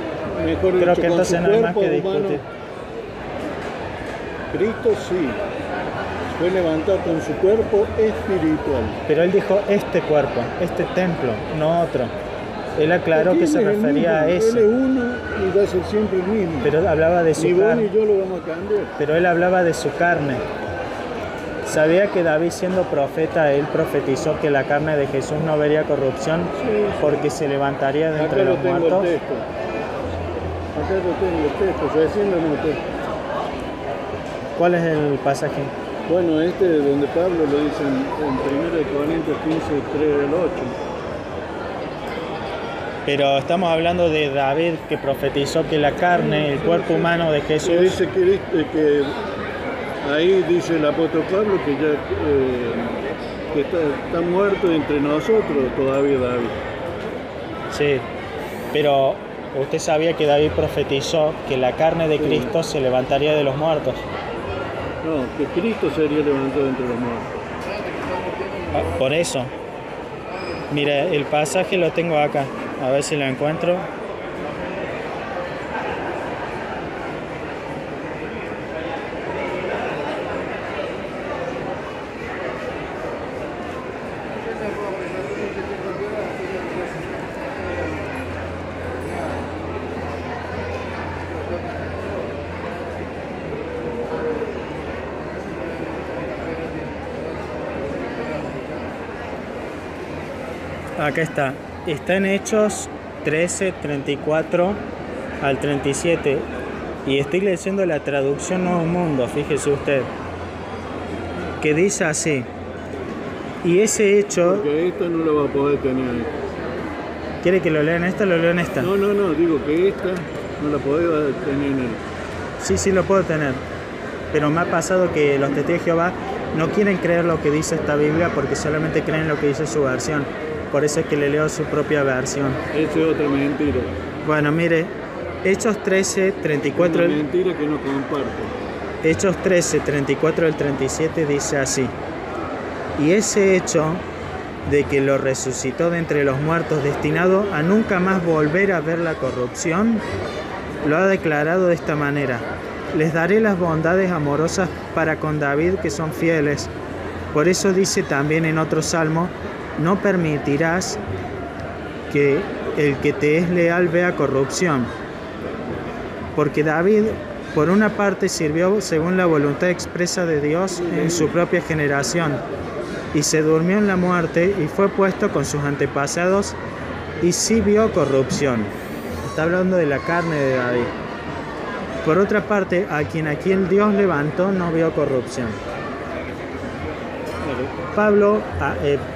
[SPEAKER 1] creo que entonces no hay más que discutir.
[SPEAKER 2] Cristo sí, fue levantado con su cuerpo espiritual.
[SPEAKER 1] Pero él dijo este cuerpo, este templo, no otro. Él aclaró que se refería a eso.
[SPEAKER 2] Él es uno y va a ser siempre el mismo.
[SPEAKER 1] Pero hablaba de su carne.
[SPEAKER 2] Ni vos ni yo lo vamos a cambiar.
[SPEAKER 1] Pero él hablaba de su carne. Sabía que David, siendo profeta, él profetizó que la carne de Jesús no vería corrupción porque se levantaría de entre los muertos.
[SPEAKER 2] Acá lo tengo el texto, recién lo noté.
[SPEAKER 1] ¿Cuál es el pasaje?
[SPEAKER 2] Bueno, este es donde Pablo lo dice en 1 Corintios 15, 3 al 8.
[SPEAKER 1] Pero estamos hablando de David que profetizó que la carne, el cuerpo humano de Jesús...
[SPEAKER 2] Que dice que ahí dice el apóstol Pablo que ya que está muerto entre nosotros todavía David.
[SPEAKER 1] Sí, pero usted sabía que David profetizó que la carne de Cristo se levantaría de los muertos.
[SPEAKER 2] No, que Cristo sería levantado entre los muertos.
[SPEAKER 1] Por eso. Mire, el pasaje lo tengo acá. A ver si lo encuentro. Acá está. Está en Hechos 13, 34 al 37. Y estoy leyendo la traducción Nuevo Mundo, fíjese usted. Que dice así. Y ese hecho...
[SPEAKER 2] Porque esta no la va a poder tener.
[SPEAKER 1] ¿Quiere que lo lea en esta o lo leo en esta?
[SPEAKER 2] No, digo que esta no la podés tener en él.
[SPEAKER 1] Sí, lo puedo tener. Pero me ha pasado que los testigos de Jehová no quieren creer lo que dice esta Biblia porque solamente creen lo que dice su versión. Por eso es que le leo su propia versión.
[SPEAKER 2] Esa es otra mentira.
[SPEAKER 1] Bueno, mire, Hechos 13, 34...
[SPEAKER 2] Es una mentira que no comparto.
[SPEAKER 1] Hechos 13, 34 al 37 dice así: y ese hecho de que lo resucitó de entre los muertos, destinado a nunca más volver a ver la corrupción, lo ha declarado de esta manera: les daré las bondades amorosas para con David, que son fieles. Por eso dice también en otro salmo: no permitirás que el que te es leal vea corrupción. Porque David, por una parte, sirvió según la voluntad expresa de Dios en su propia generación, y se durmió en la muerte, y fue puesto con sus antepasados, y sí vio corrupción. Está hablando de la carne de David. Por otra parte, a quien aquí el Dios levantó no vio corrupción. Pablo,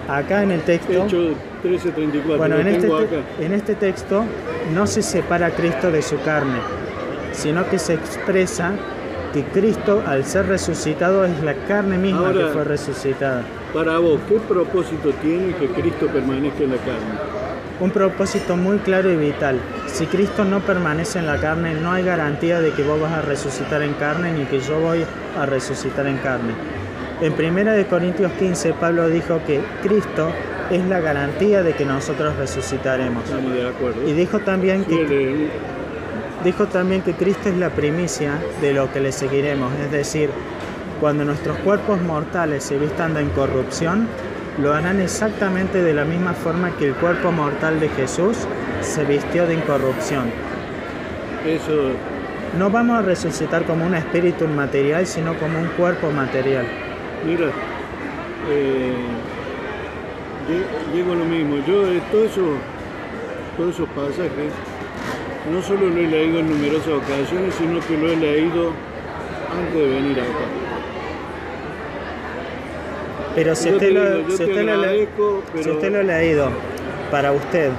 [SPEAKER 1] acá en el texto,
[SPEAKER 2] Hechos 13:34,
[SPEAKER 1] bueno,
[SPEAKER 2] en
[SPEAKER 1] en este texto no se separa a Cristo de su carne, sino que se expresa que Cristo, al ser resucitado, es la carne misma. Ahora, que fue resucitada.
[SPEAKER 2] Para vos, ¿qué propósito tiene que Cristo permanezca en la carne?
[SPEAKER 1] Un propósito muy claro y vital. Si Cristo no permanece en la carne, no hay garantía de que vos vas a resucitar en carne, ni que yo voy a resucitar en carne. En 1 Corintios 15, Pablo dijo que Cristo es la garantía de que nosotros resucitaremos.
[SPEAKER 2] Estamos de acuerdo.
[SPEAKER 1] Y dijo también que Cristo es la primicia de lo que le seguiremos. Es decir, cuando nuestros cuerpos mortales se vistan de incorrupción, lo harán exactamente de la misma forma que el cuerpo mortal de Jesús se vistió de incorrupción.
[SPEAKER 2] Eso.
[SPEAKER 1] No vamos a resucitar como un espíritu inmaterial, sino como un cuerpo material.
[SPEAKER 2] Mira, llego a lo mismo. Yo todos esos pasajes no solo lo he leído en numerosas ocasiones, sino que lo he leído antes de venir acá.
[SPEAKER 1] Pero si usted lo ha leído, para usted,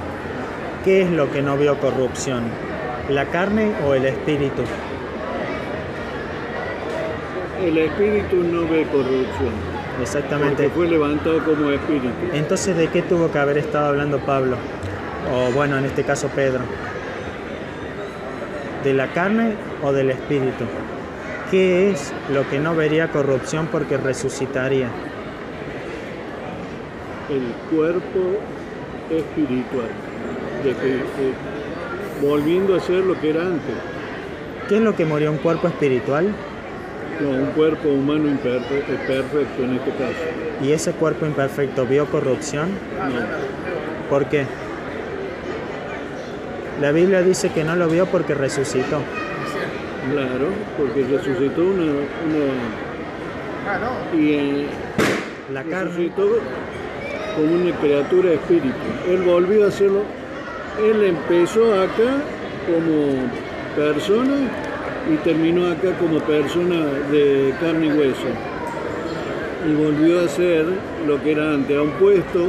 [SPEAKER 1] ¿qué es lo que no vio corrupción? ¿La carne o el espíritu?
[SPEAKER 2] El espíritu no ve corrupción.
[SPEAKER 1] Exactamente.
[SPEAKER 2] Porque fue levantado como espíritu.
[SPEAKER 1] Entonces, ¿de qué tuvo que haber estado hablando Pablo? O bueno, en este caso Pedro. ¿De la carne o del espíritu? ¿Qué es lo que no vería corrupción porque resucitaría?
[SPEAKER 2] El cuerpo espiritual, volviendo a ser lo que era antes.
[SPEAKER 1] ¿Qué es lo que murió? ¿Un cuerpo espiritual?
[SPEAKER 2] No, un cuerpo humano perfecto en este caso.
[SPEAKER 1] ¿Y ese cuerpo imperfecto vio corrupción?
[SPEAKER 2] No.
[SPEAKER 1] ¿Por qué? La Biblia dice que no lo vio porque resucitó.
[SPEAKER 2] Claro, porque resucitó y
[SPEAKER 1] la carne
[SPEAKER 2] resucitó como una criatura espíritu. Él volvió a hacerlo. Él empezó acá como persona y terminó acá como persona de carne y hueso. Y volvió a ser lo que era antes, a un puesto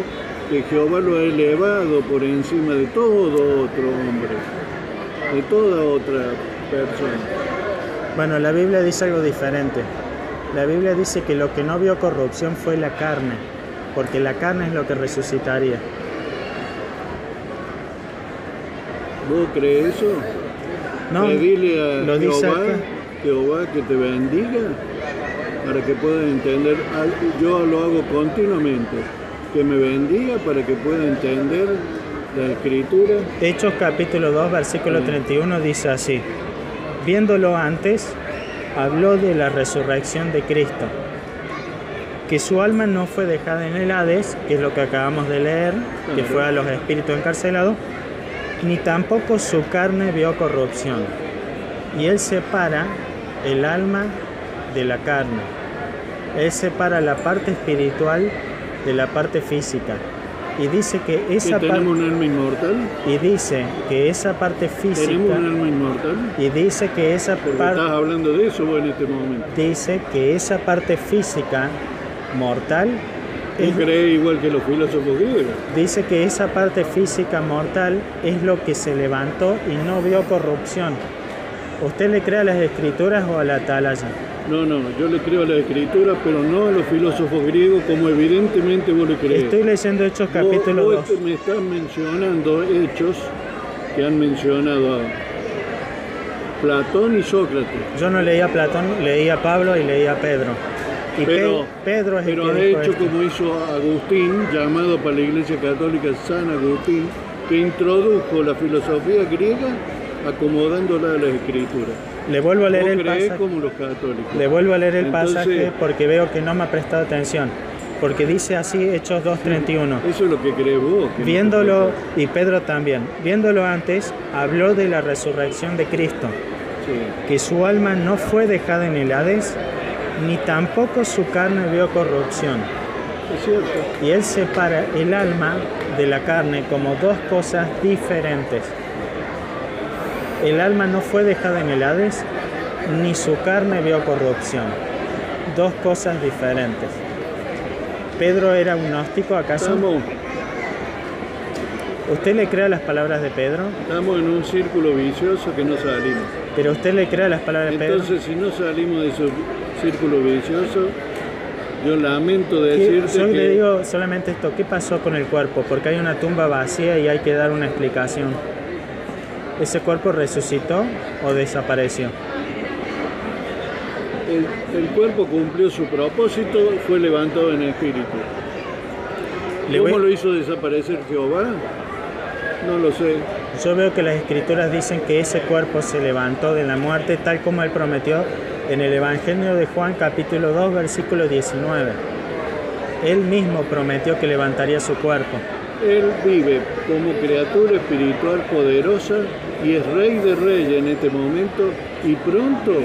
[SPEAKER 2] que Jehová lo ha elevado por encima de todo otro hombre, de toda otra persona.
[SPEAKER 1] Bueno, la Biblia dice algo diferente. La Biblia dice que lo que no vio corrupción fue la carne, porque la carne es lo que resucitaría.
[SPEAKER 2] ¿Vos crees eso?
[SPEAKER 1] No,
[SPEAKER 2] pedile a
[SPEAKER 1] lo dice
[SPEAKER 2] Jehová que te bendiga para que puedas entender. Yo lo hago continuamente, que me bendiga para que pueda entender la escritura.
[SPEAKER 1] Hechos capítulo 2, versículo 31 dice así: viéndolo antes, habló de la resurrección de Cristo, que su alma no fue dejada en el Hades, que es lo que acabamos de leer, que fue a los espíritus encarcelados, ni tampoco su carne vio corrupción. Y él separa el alma de la carne. Él separa la parte espiritual de la parte física. Y dice que esa parte...
[SPEAKER 2] ¿Tenemos un alma inmortal?
[SPEAKER 1] Y dice que esa parte física...
[SPEAKER 2] ¿Tenemos un alma inmortal?
[SPEAKER 1] Y dice que esa parte...
[SPEAKER 2] ¿Estás hablando de eso vos en este momento?
[SPEAKER 1] Dice que esa parte física mortal...
[SPEAKER 2] ¿Tú crees igual que los filósofos griegos?
[SPEAKER 1] Dice que esa parte física mortal es lo que se levantó y no vio corrupción. ¿Usted le cree a las escrituras o a la atalaya?
[SPEAKER 2] No, yo le creo a las escrituras, pero no a los filósofos griegos, como evidentemente vos le crees.
[SPEAKER 1] Estoy leyendo Hechos capítulo 2.
[SPEAKER 2] Vos me estás mencionando hechos que han mencionado Platón y Sócrates.
[SPEAKER 1] Yo no leía a Platón, leía a Pablo y leía a Pedro. Y Pedro es el
[SPEAKER 2] pero
[SPEAKER 1] que
[SPEAKER 2] ha
[SPEAKER 1] dijo
[SPEAKER 2] hecho
[SPEAKER 1] esto.
[SPEAKER 2] como hizo Agustín, llamado para la Iglesia Católica San Agustín, que introdujo la filosofía griega acomodándola a las escrituras.
[SPEAKER 1] Le vuelvo a leer el
[SPEAKER 2] crees
[SPEAKER 1] pasaje.
[SPEAKER 2] como los católicos.
[SPEAKER 1] Le vuelvo a leer el
[SPEAKER 2] Entonces,
[SPEAKER 1] pasaje porque veo que no me ha prestado atención. Porque dice así, Hechos 2:31.
[SPEAKER 2] Eso es lo que crees vos. Que
[SPEAKER 1] Viéndolo,
[SPEAKER 2] no te
[SPEAKER 1] y Pedro también, viéndolo antes, habló de la resurrección de Cristo,
[SPEAKER 2] sí.
[SPEAKER 1] que su alma no fue dejada en el Hades, ni tampoco su carne vio corrupción.
[SPEAKER 2] Es cierto.
[SPEAKER 1] Y él separa el alma de la carne como dos cosas diferentes. El alma no fue dejada en el Hades, ni su carne vio corrupción. Dos cosas diferentes. ¿Pedro era gnóstico acaso? ¿Usted le cree a las palabras de Pedro?
[SPEAKER 2] Estamos en un círculo vicioso que no salimos.
[SPEAKER 1] ¿Pero usted le cree a las palabras de Pedro?
[SPEAKER 2] Entonces, si no salimos de ese círculo vicioso, yo lamento decirte
[SPEAKER 1] Yo
[SPEAKER 2] que...
[SPEAKER 1] le digo solamente esto, ¿qué pasó con el cuerpo? Porque hay una tumba vacía y hay que dar una explicación. ¿Ese cuerpo resucitó o desapareció?
[SPEAKER 2] El cuerpo cumplió su propósito, fue levantado en espíritu. ¿Cómo lo hizo desaparecer Jehová? No lo sé.
[SPEAKER 1] Yo veo que las escrituras dicen que ese cuerpo se levantó de la muerte tal como él prometió en el Evangelio de Juan capítulo 2 versículo 19. Él mismo prometió que levantaría su cuerpo.
[SPEAKER 2] Él vive como criatura espiritual poderosa y es rey de reyes en este momento y pronto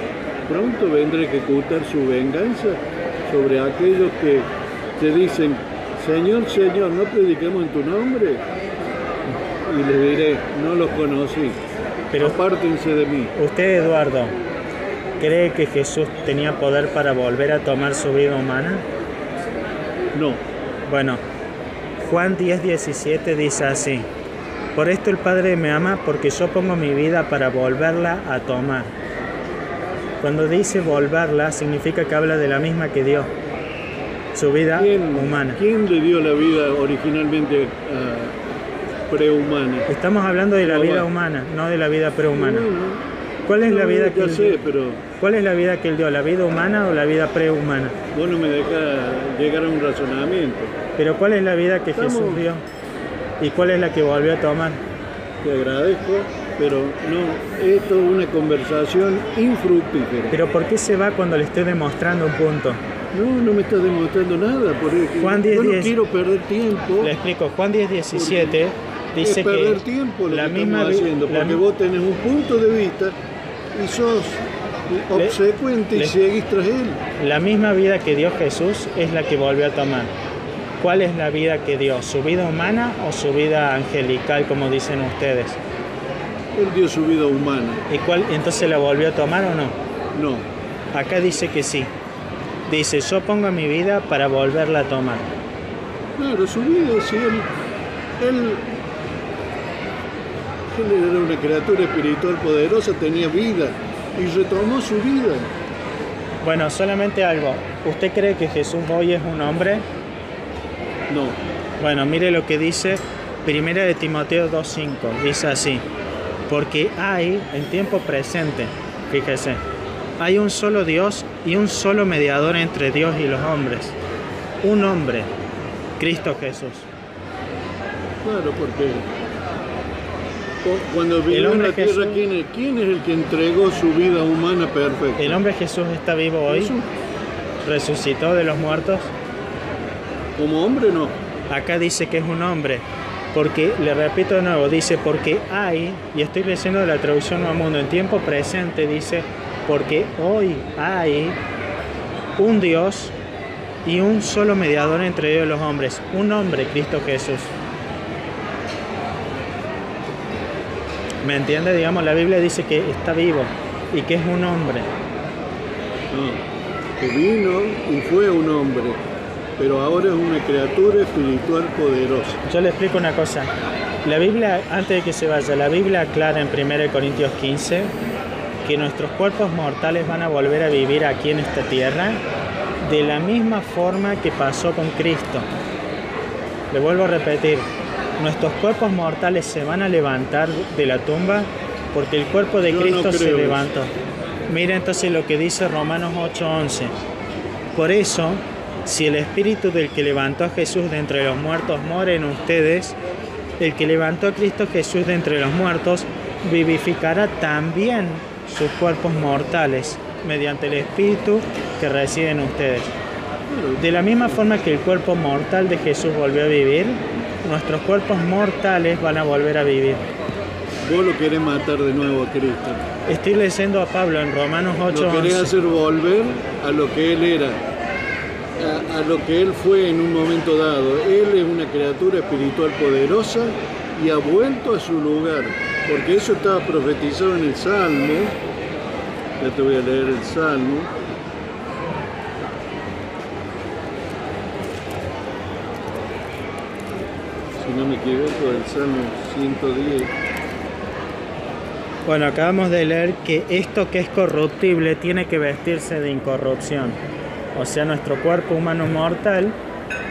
[SPEAKER 2] vendrá a ejecutar su venganza sobre aquellos que te dicen, Señor, Señor, ¿no predicamos en tu nombre? Y les diré, no los conocí, pero apártense de mí.
[SPEAKER 1] ¿Usted, Eduardo, cree que Jesús tenía poder para volver a tomar su vida humana?
[SPEAKER 2] No.
[SPEAKER 1] Bueno, Juan 10:17 dice así, por esto el Padre me ama porque yo pongo mi vida para volverla a tomar. Cuando dice volverla, significa que habla de la misma que dio, su vida humana.
[SPEAKER 2] ¿Quién le dio la vida originalmente prehumana?
[SPEAKER 1] Estamos hablando de la vida humana, no de la vida prehumana. ¿Cuál es la vida que él dio? ¿Cuál es la vida que él dio? ¿La vida humana o la vida prehumana?
[SPEAKER 2] Vos no me dejás llegar a un razonamiento.
[SPEAKER 1] Pero ¿cuál es la vida que Jesús dio? ¿Y cuál es la que volvió a tomar?
[SPEAKER 2] Te agradezco, pero no, esto es una conversación infructífera.
[SPEAKER 1] ¿Pero por qué se va cuando le estoy demostrando un punto?
[SPEAKER 2] No me estás demostrando nada, porque
[SPEAKER 1] Juan 10,
[SPEAKER 2] yo no quiero perder tiempo.
[SPEAKER 1] Le explico, Juan 10:17 dice que
[SPEAKER 2] perder tiempo
[SPEAKER 1] la misma
[SPEAKER 2] haciendo, porque vos tenés un punto de vista y sos obsecuente y seguís tras él.
[SPEAKER 1] La misma vida que dio Jesús es la que volvió a tomar. ¿Cuál es la vida que dio? ¿Su vida humana o su vida angelical, como dicen ustedes?
[SPEAKER 2] Él dio su vida humana.
[SPEAKER 1] ¿Y cuál, entonces la volvió a tomar o no?
[SPEAKER 2] No.
[SPEAKER 1] Acá dice que sí. Dice, yo pongo mi vida para volverla a tomar.
[SPEAKER 2] Claro, su vida, sí, él era una criatura espiritual poderosa, tenía vida y retomó su vida.
[SPEAKER 1] Bueno, solamente algo. ¿Usted cree que Jesús hoy es un hombre?
[SPEAKER 2] No.
[SPEAKER 1] Bueno, mire lo que dice 1 de Timoteo 2:5. Dice así, porque hay en tiempo presente, fíjese, hay un solo Dios y un solo mediador entre Dios y los hombres. Un hombre, Cristo Jesús.
[SPEAKER 2] Claro, porque cuando vivió en la tierra,
[SPEAKER 1] Jesús,
[SPEAKER 2] ¿quién es el que entregó su vida humana perfecta?
[SPEAKER 1] ¿El hombre Jesús está vivo hoy?
[SPEAKER 2] ¿Jesús?
[SPEAKER 1] ¿Resucitó de los muertos?
[SPEAKER 2] Como hombre no.
[SPEAKER 1] Acá dice que es un hombre, porque, le repito de nuevo, dice porque hay, y estoy leyendo de la traducción Nuevo Mundo, en tiempo presente dice, porque hoy hay un Dios y un solo mediador entre Dios y los hombres, un hombre, Cristo Jesús. ¿Me entiende? Digamos, la Biblia dice que está vivo y que es un hombre.
[SPEAKER 2] No, que vino y fue un hombre, pero ahora es una criatura espiritual poderosa.
[SPEAKER 1] Yo le explico una cosa. La Biblia, antes de que se vaya, la Biblia aclara en 1 Corintios 15 que nuestros cuerpos mortales van a volver a vivir aquí en esta tierra de la misma forma que pasó con Cristo. Le vuelvo a repetir, nuestros cuerpos mortales se van a levantar de la tumba porque el cuerpo de
[SPEAKER 2] Yo no
[SPEAKER 1] Cristo se
[SPEAKER 2] creo
[SPEAKER 1] levantó. Mira entonces lo que dice Romanos 8:11. Por eso, si el espíritu del que levantó a Jesús de entre los muertos mora en ustedes, el que levantó a Cristo Jesús de entre los muertos vivificará también sus cuerpos mortales mediante el espíritu que reside en ustedes. De la misma forma que el cuerpo mortal de Jesús volvió a vivir, nuestros cuerpos mortales van a volver a vivir.
[SPEAKER 2] Vos lo querés matar de nuevo a Cristo.
[SPEAKER 1] Estoy leyendo a Pablo en Romanos
[SPEAKER 2] Lo querés
[SPEAKER 1] 8:11.
[SPEAKER 2] hacer volver a lo que Él era, a lo que Él fue en un momento dado. Él es una criatura espiritual poderosa y ha vuelto a su lugar, porque eso estaba profetizado en el Salmo. Ya te voy a leer el Salmo. Si no me equivoco, el Salmo 110.
[SPEAKER 1] Bueno, acabamos de leer que esto que es corruptible tiene que vestirse de incorrupción. O sea, nuestro cuerpo humano mortal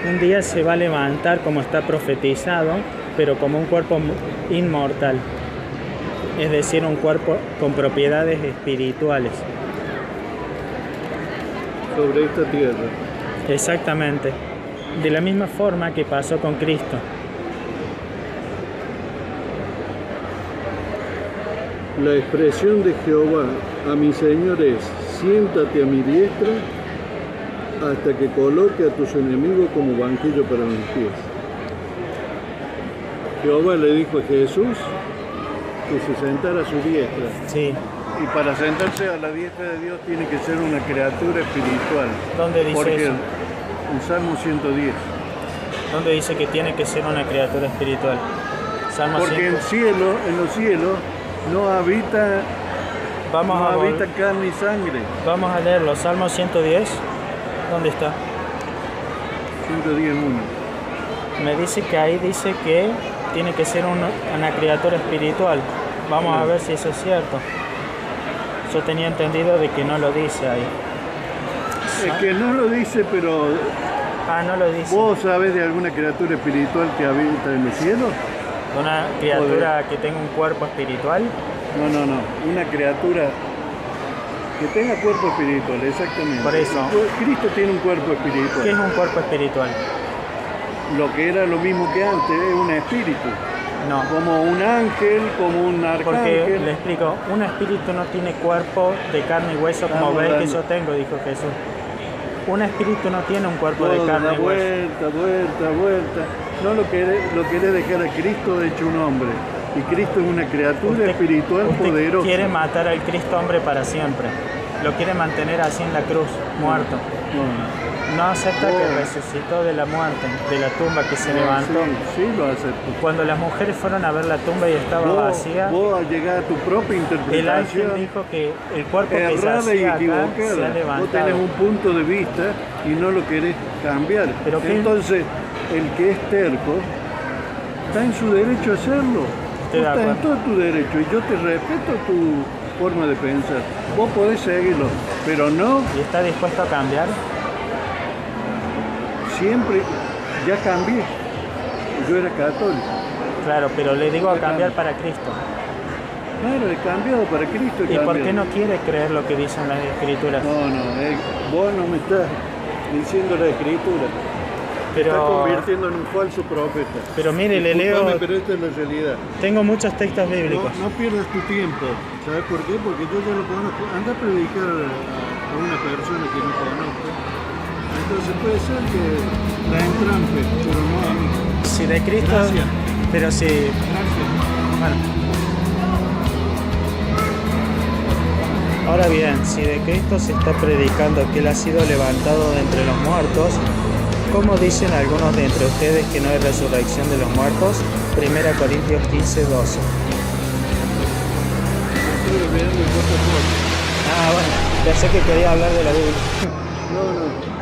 [SPEAKER 1] un día se va a levantar como está profetizado, pero como un cuerpo inmortal. Es decir, un cuerpo con propiedades espirituales.
[SPEAKER 2] Sobre esta tierra.
[SPEAKER 1] Exactamente. De la misma forma que pasó con Cristo.
[SPEAKER 2] La expresión de Jehová a mi Señor es: siéntate a mi diestra hasta que coloque a tus enemigos como banquillo para mis pies. Jehová le dijo a Jesús que se sentara a su diestra.
[SPEAKER 1] Sí.
[SPEAKER 2] Y para sentarse a la diestra de Dios tiene que ser una criatura espiritual.
[SPEAKER 1] ¿Dónde dice
[SPEAKER 2] Porque
[SPEAKER 1] eso?
[SPEAKER 2] en Salmo 110.
[SPEAKER 1] ¿Dónde dice que tiene que ser una criatura espiritual? Salmo
[SPEAKER 2] Porque
[SPEAKER 1] 5.
[SPEAKER 2] en los cielos no habita,
[SPEAKER 1] Vamos
[SPEAKER 2] no
[SPEAKER 1] a vol-
[SPEAKER 2] habita carne y sangre.
[SPEAKER 1] Vamos a leerlo. Salmo 110. ¿Dónde está?
[SPEAKER 2] 110.1.
[SPEAKER 1] Me dice que ahí dice que tiene que ser una criatura espiritual. Vamos a ver si eso es cierto. Yo tenía entendido de que no lo dice ahí.
[SPEAKER 2] Es que no lo dice, pero
[SPEAKER 1] Ah, no lo dice.
[SPEAKER 2] ¿vos sabés de alguna criatura espiritual que habita en los cielos?
[SPEAKER 1] ¿Una criatura que tenga un cuerpo espiritual?
[SPEAKER 2] No. Una criatura que tenga cuerpo espiritual, exactamente.
[SPEAKER 1] Por eso.
[SPEAKER 2] Cristo tiene un cuerpo
[SPEAKER 1] ¿Qué es
[SPEAKER 2] espiritual.
[SPEAKER 1] un cuerpo espiritual?
[SPEAKER 2] Lo que era lo mismo que antes, es un espíritu.
[SPEAKER 1] No.
[SPEAKER 2] Como un ángel, como un
[SPEAKER 1] Porque
[SPEAKER 2] arcángel.
[SPEAKER 1] le explico, un espíritu no tiene cuerpo de carne y hueso como
[SPEAKER 2] Estamos
[SPEAKER 1] ves que
[SPEAKER 2] hablando.
[SPEAKER 1] yo tengo, dijo Jesús. Un espíritu no tiene un cuerpo de
[SPEAKER 2] Todo
[SPEAKER 1] carne
[SPEAKER 2] da
[SPEAKER 1] y hueso.
[SPEAKER 2] vuelta. No lo querés dejar a Cristo hecho un hombre. Y Cristo es una criatura espiritual
[SPEAKER 1] usted
[SPEAKER 2] poderosa.
[SPEAKER 1] quiere matar al Cristo hombre para siempre. Lo quiere mantener así en la cruz, muerto.
[SPEAKER 2] No.
[SPEAKER 1] No acepta que
[SPEAKER 2] Vos-
[SPEAKER 1] resucitó de la muerte, de la tumba que se levantó.
[SPEAKER 2] Sí, lo acepto.
[SPEAKER 1] Cuando las mujeres fueron a ver la tumba y estaba vacía,
[SPEAKER 2] Vos al llegar a tu propia
[SPEAKER 1] el
[SPEAKER 2] interpretación
[SPEAKER 1] ángel dijo que el cuerpo que
[SPEAKER 2] errada y
[SPEAKER 1] yacía acá se ha
[SPEAKER 2] equivocada. Vos
[SPEAKER 1] levantado.
[SPEAKER 2] tenés un punto de vista y no lo querés cambiar.
[SPEAKER 1] Pero ¿qué?
[SPEAKER 2] Entonces, el que es terco está en su derecho a hacerlo.
[SPEAKER 1] Estoy de
[SPEAKER 2] Vos estás en
[SPEAKER 1] acuerdo.
[SPEAKER 2] todo tu derecho y yo te respeto tu forma de pensar. Vos podés seguirlo, pero no
[SPEAKER 1] ¿Y está dispuesto a cambiar?
[SPEAKER 2] siempre. Ya cambié. Yo era católico.
[SPEAKER 1] Claro, pero le digo a
[SPEAKER 2] Ya
[SPEAKER 1] cambiar
[SPEAKER 2] cambio.
[SPEAKER 1] para Cristo.
[SPEAKER 2] Claro, he cambiado para Cristo. he
[SPEAKER 1] ¿Y por qué
[SPEAKER 2] cambiado.
[SPEAKER 1] no quiere creer lo que dicen las escrituras?
[SPEAKER 2] No, vos no me estás diciendo la escritura. Te estás
[SPEAKER 1] Pero,
[SPEAKER 2] convirtiendo en un falso profeta.
[SPEAKER 1] pero mire, le
[SPEAKER 2] Disculpame,
[SPEAKER 1] leo,
[SPEAKER 2] pero esta es la realidad.
[SPEAKER 1] tengo muchos textos bíblicos.
[SPEAKER 2] No pierdas tu tiempo. ¿Sabes por qué? Porque yo ya lo conozco. Anda a predicar a una persona que no conozco. Entonces puede ser que la entrampe, pero no a mí.
[SPEAKER 1] Si de Cristo,
[SPEAKER 2] Gracias.
[SPEAKER 1] pero si,
[SPEAKER 2] Gracias.
[SPEAKER 1] bueno. Ahora bien, si de Cristo se está predicando que Él ha sido levantado de entre los muertos, ¿cómo dicen algunos de entre ustedes que no hay resurrección de los muertos? 1 Corintios 15:12.
[SPEAKER 2] Estoy olvidando el otro.
[SPEAKER 1] Ah, bueno, pensé que quería hablar de la Biblia.
[SPEAKER 2] No.